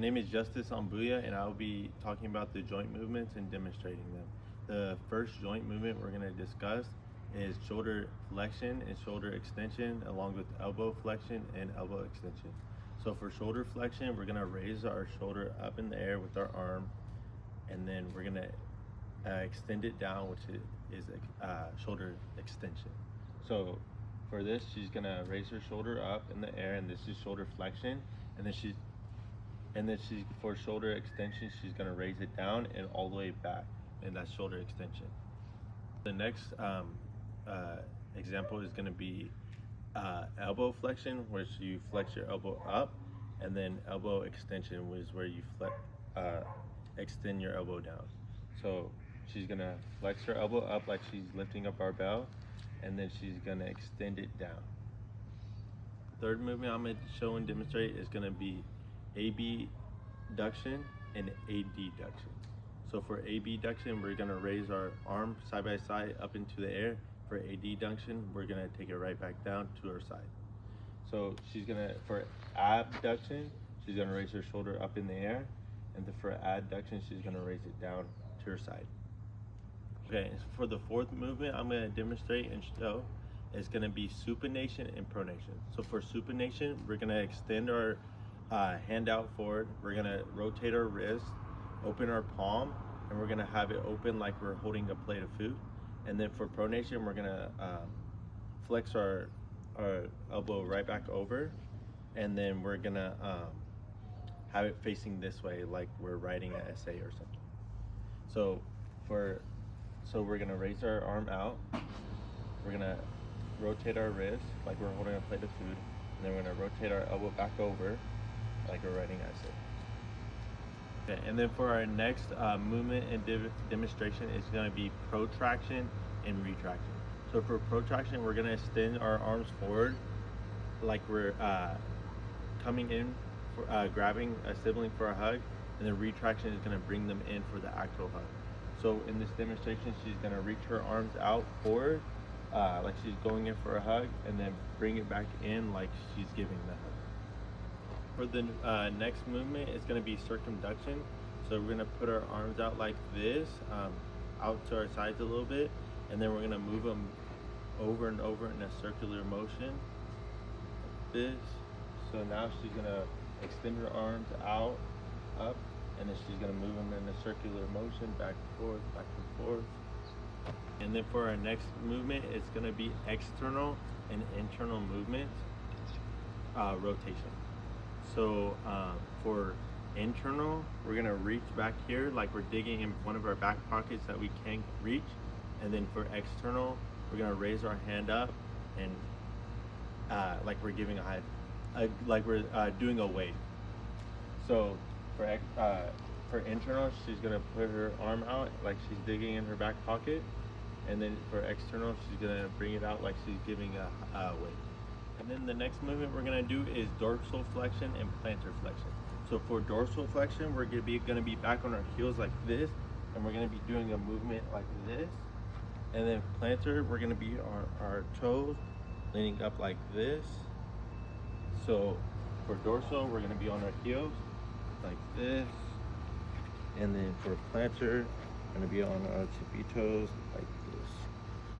name is Justice Ambuya, and I will be talking about the joint movements and demonstrating them. The first joint movement we're going to discuss is shoulder flexion and shoulder extension, along with elbow flexion and elbow extension. So for shoulder flexion, we're going to raise our shoulder up in the air with our arm, and then we're going to extend it down, which is shoulder extension. So for this, she's going to raise her shoulder up in the air, and this is shoulder flexion, and then for shoulder extension, she's going to raise it down and all the way back, and that's shoulder extension. The next example is going to be elbow flexion, where you flex your elbow up, and then elbow extension, which is where you extend your elbow down. So she's going to flex her elbow up like she's lifting a barbell, and then she's going to extend it down. Third movement I'm going to show and demonstrate is going to be abduction and adduction. So for abduction, we're going to raise our arm side by side up into the air. For adduction, we're going to take it right back down to her side. So for abduction, she's going to raise her shoulder up in the air, and for adduction, she's going to raise it down to her side. Okay, for the fourth movement I'm going to demonstrate and show is going to be supination and pronation. So for supination, we're going to extend our hand out forward. We're going to rotate our wrist, open our palm, and we're going to have it open like we're holding a plate of food. And then for pronation, we're going to flex our elbow right back over, and then we're going to have it facing this way like we're writing an essay or something. So we're going to raise our arm out, we're going to rotate our wrist like we're holding a plate of food, and then we're going to rotate our elbow back over like we're writing an essay. Okay, and then for our next movement and demonstration is going to be protraction and retraction. So for protraction, we're going to extend our arms forward like we're coming in for grabbing a sibling for a hug, and then retraction is going to bring them in for the actual hug. So in this demonstration, she's going to reach her arms out forward like she's going in for a hug, and then bring it back in like she's giving the hug. For the next movement, it's going to be circumduction. So we're going to put our arms out like this, out to our sides a little bit, and then we're going to move them over and over in a circular motion, like this. So now she's going to extend her arms out, up, and then she's going to move them in a circular motion, back and forth, back and forth. And then for our next movement, it's going to be external and internal movement rotation. So for internal, we're going to reach back here like we're digging in one of our back pockets that we can't reach. And then for external, we're going to raise our hand up and like we're giving a high, like we're doing a wave. So for internal, she's going to put her arm out like she's digging in her back pocket. And then for external, she's going to bring it out like she's giving a wave. And then the next movement we're going to do is dorsal flexion and plantar flexion. So for dorsal flexion, we're going to be back on our heels like this, and we're going to be doing a movement like this. And then plantar, we're going to be on our toes leaning up like this. So for dorsal, we're going to be on our heels like this. And then for plantar, we're going to be on our tippy toes like